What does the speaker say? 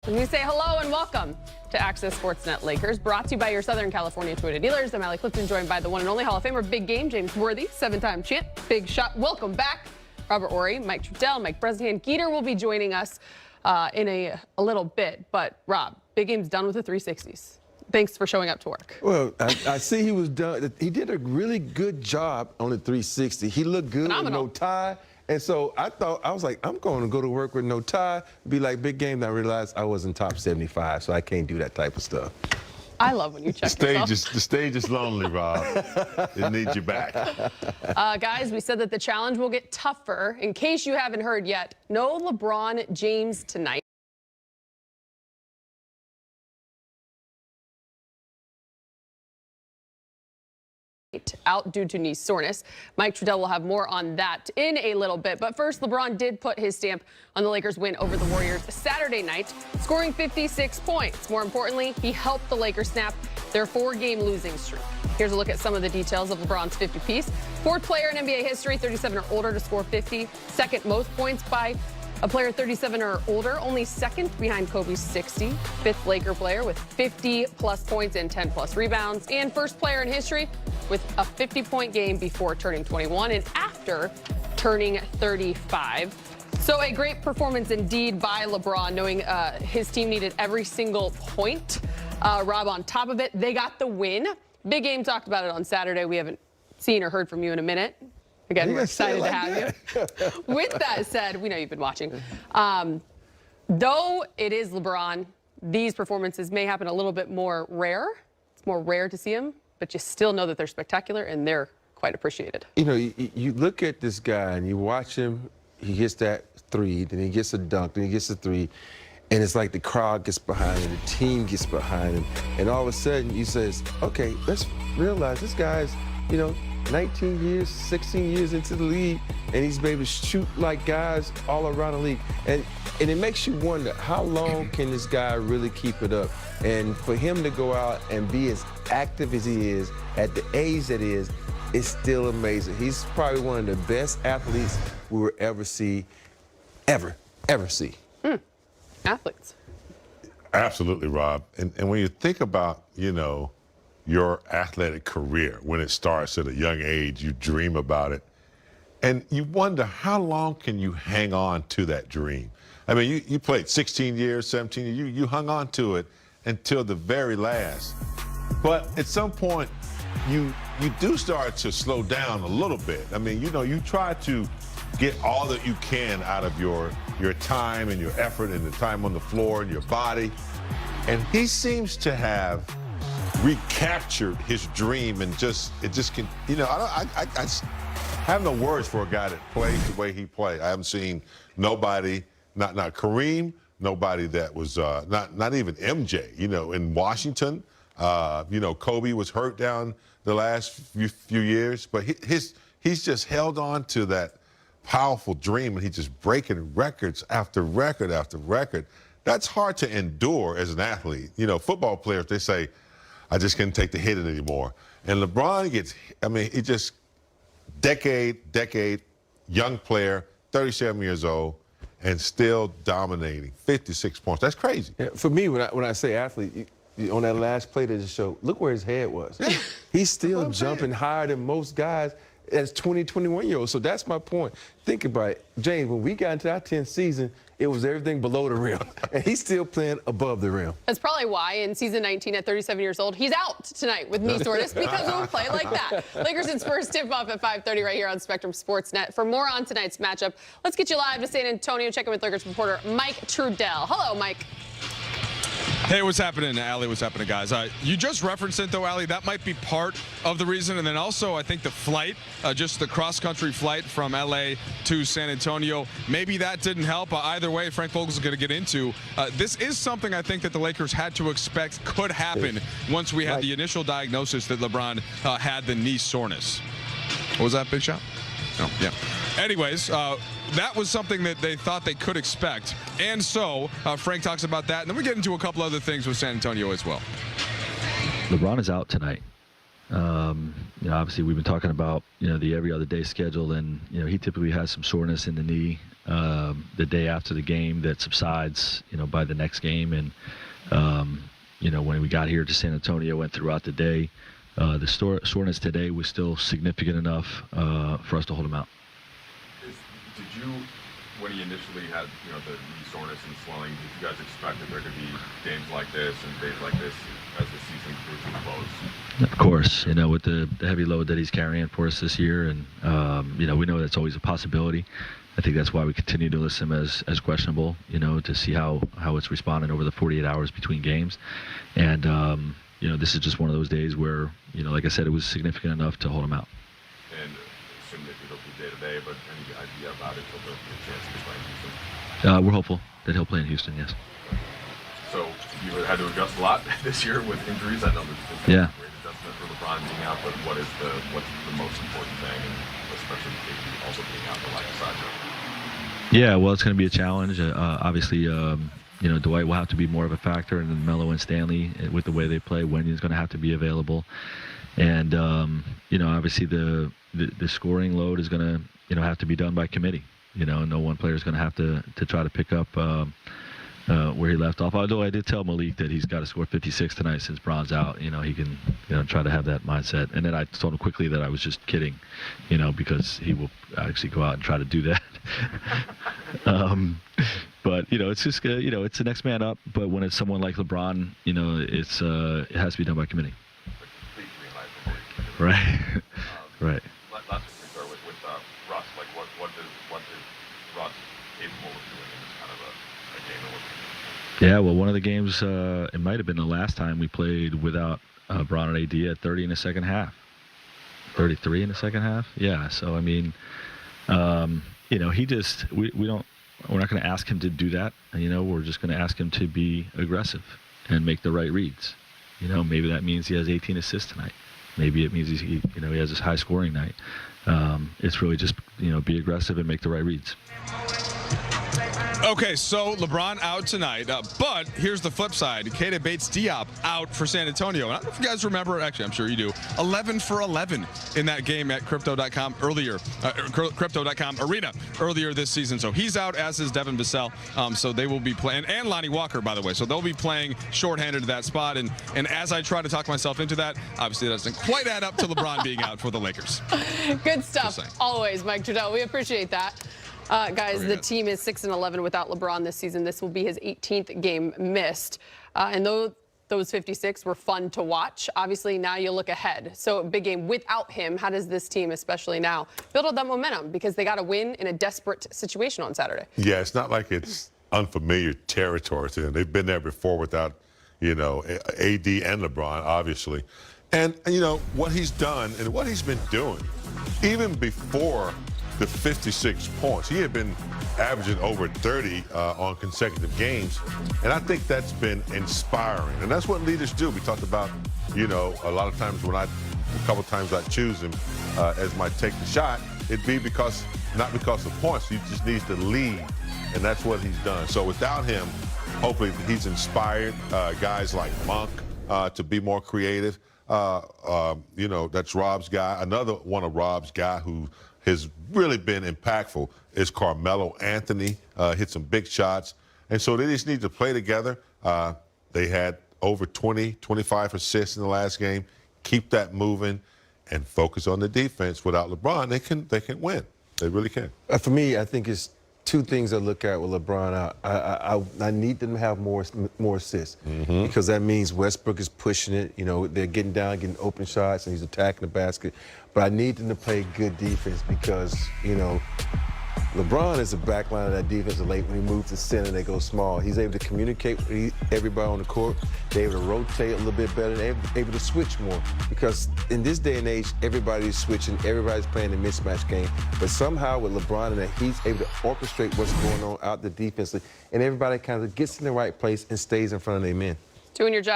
And we say hello and welcome to Access Sportsnet Lakers, brought to you by your Southern California Toyota dealers. I'm Allie Clifton, joined by the one and only Hall of Famer, Big Game, James Worthy, 7-time champ, Big Shot. Welcome back, Robert Horry, Mike Trudell, Mike Bresnahan. Geeter will be joining us in a little bit. But, Rob, Big Game's done with the 360s. Thanks for showing up to work. Well, I see he was done. He did a really good job on the 360. He looked good with no tie. And so I was like, I'm going to go to work with no tie, be like Big Game. And I realized I wasn't top 75, so I can't do that type of stuff. I love when you check yourself. The stage is lonely, Rob. It needs you back. Guys, we said that the challenge will get tougher. In case you haven't heard yet, no LeBron James tonight. Out due to knee soreness. Mike Trudell will have more on that in a little bit. But first, LeBron did put his stamp on the Lakers' win over the Warriors Saturday night, scoring 56 points. More importantly, he helped the Lakers snap their 4-game losing streak. Here's a look at some of the details of LeBron's 50-piece. Fourth player in NBA history, 37 or older, to score 50. Second most points by a player 37 or older, only second behind Kobe's 60. Fifth Laker player with 50-plus points and 10-plus rebounds. And first player in history with a 50-point game before turning 21 and after turning 35. So a great performance indeed by LeBron, knowing his team needed every single point. Rob, on top of it, they got the win. Big Game talked about it on Saturday. We haven't seen or heard from you in a minute. Again, we're excited to have you. With that said, we know you've been watching. Though it is LeBron, these performances may happen a little bit more rare. It's more rare to see them, but you still know that they're spectacular and they're quite appreciated. You know, you look at this guy and you watch him, he gets that three, then he gets a dunk, then he gets a three, and it's like the crowd gets behind him, the team gets behind him, and all of a sudden you says, okay, let's realize this guy's, 19 years, 16 years into the league, and he's able to shoot like guys all around the league. And it makes you wonder, how long can this guy really keep it up? And for him to go out and be as active as he is at the age that he is still amazing. He's probably one of the best athletes we will ever see, ever see. Athletes. Absolutely, Rob. And when you think about, your athletic career, when it starts at a young age, you dream about it. And you wonder, how long can you hang on to that dream? I mean, you played 16 years, 17 years, you hung on to it until the very last. But at some point, you do start to slow down a little bit. I mean, you try to get all that you can out of your time and your effort and the time on the floor and your body. And he seems to have recaptured his dream, and it just can, I have no words for a guy that plays the way he played. I haven't seen nobody, not Kareem, nobody that was not even MJ, in Washington. Kobe was hurt down the last few years, but he's just held on to that powerful dream, and he's just breaking records after record after record. That's hard to endure as an athlete. Football players, they say, I just can't take the hit anymore. And LeBron he just decade, young player, 37 years old, and still dominating, 56 points. That's crazy. Yeah, for me, when I say athlete, on that last play that just showed, look where his head was. He's still jumping higher than most guys as 20, 21-year-olds. So that's my point. Think about it. James, when we got into our 10th season, it was everything below the rim. And he's still playing above the rim. That's probably why in season 19 at 37 years old, he's out tonight with knee soreness because of a play like that. Lakers and Spurs tip off at 5:30 right here on Spectrum Sportsnet. For more on tonight's matchup, let's get you live to San Antonio. Check in with Lakers reporter Mike Trudell. Hello, Mike. Hey, what's happening, Allie? What's happening, guys? You just referenced it, though, Allie. That might be part of the reason. And then also, I think the flight, just the cross-country flight from L.A. to San Antonio, maybe that didn't help. Either way, Frank Vogel's going to get into. This is something I think that the Lakers had to expect could happen once we had the initial diagnosis that LeBron had the knee soreness. What was that, Big Shot? Oh, yeah. Anyways, that was something that they thought they could expect. And so Frank talks about that. And then we get into a couple other things with San Antonio as well. LeBron is out tonight. Obviously we've been talking about, the every other day schedule, and, he typically has some soreness in the knee. the day after the game that subsides, by the next game. And, when we got here to San Antonio and throughout the day, the soreness today was still significant enough for us to hold him out. Did you, when he initially had, the knee soreness and swelling, did you guys expect that there could be games like this and days like this as the season grew to a close? Of course, with the heavy load that he's carrying for us this year, and we know that's always a possibility. I think that's why we continue to list him as questionable, to see how it's responding over the 48 hours between games. And this is just one of those days where, like I said, it was significant enough to hold him out. And assume that he'll be day-to-day, but any idea about it till the chance to play in Houston? We're hopeful that he'll play in Houston, yes. So you had to adjust a lot this year with injuries. I know there's been a great adjustment for LeBron being out, but what's the most important thing, and especially with also being out the left side? Yeah, well, it's going to be a challenge. Obviously, Dwight will have to be more of a factor, and then Melo and Stanley, with the way they play, Wendy's going to have to be available. And, obviously the scoring load is going to, have to be done by committee. No one player is going to have to try to pick up where he left off. Although I did tell Malik that he's got to score 56 tonight since Bron's out. He can, try to have that mindset. And then I told him quickly that I was just kidding, because he will actually go out and try to do that. But it's just it's the next man up. But when it's someone like LeBron, it has to be done by committee. Right. Right. Last start with Russ. Like what is Russ capable of doing in this kind of a game? Yeah, well, one of the games, it might have been the last time we played without Bron and AD at 30 in the second half. 33 in the second half. Yeah. So I mean, he just we're not going to ask him to do that. We're just going to ask him to be aggressive and make the right reads. Maybe that means he has 18 assists tonight. Maybe it means he has this high scoring night. It's really just, be aggressive and make the right reads. Okay, so LeBron out tonight, but here's the flip side. Keita Bates-Diop out for San Antonio. And I don't know if you guys remember, actually, I'm sure you do, 11 for 11 in that game at Crypto.com Crypto.com Arena earlier this season. So he's out, as is Devin Vassell. So they will be playing, and Lonnie Walker, by the way. So they'll be playing shorthanded to that spot. And as I try to talk myself into that, obviously that doesn't quite add up to LeBron being out for the Lakers. Good stuff. Always, Mike Trudell. We appreciate that. Guys, the team is 6-11 without LeBron this season. This will be his 18th game missed. And though those 56 were fun to watch, obviously now you look ahead. So a big game without him. How does this team, especially now, build up that momentum? Because they got to win in a desperate situation on Saturday. Yeah, it's not like it's unfamiliar territory to them. They've been there before without, AD and LeBron, obviously. And, what he's done and what he's been doing, even before the 56 points. He had been averaging over 30 on consecutive games, and I think that's been inspiring. And that's what leaders do. We talked about, a lot of times a couple times I choose him as my take the shot, it'd be not because of points. He just needs to lead, and that's what he's done. So without him, hopefully he's inspired guys like Monk to be more creative. That's Rob's guy. Another one of Rob's guy who has really been impactful is Carmelo Anthony, hit some big shots. And so they just need to play together. They had over 20, 25 assists in the last game. Keep that moving and focus on the defense. Without LeBron, they can win. They really can. For me, I think it's two things I look at with LeBron out. I need them to have more assists because that means Westbrook is pushing it. They're getting down, getting open shots, and he's attacking the basket. But I need them to play good defense because, LeBron is the backline of that defense late when he moves to center, they go small. He's able to communicate with everybody on the court. They're able to rotate a little bit better. They're able to switch more because in this day and age, everybody's switching. Everybody's playing a mismatch game. But somehow with LeBron and that, he's able to orchestrate what's going on out the defensively, and everybody kind of gets in the right place and stays in front of their men. Doing your job.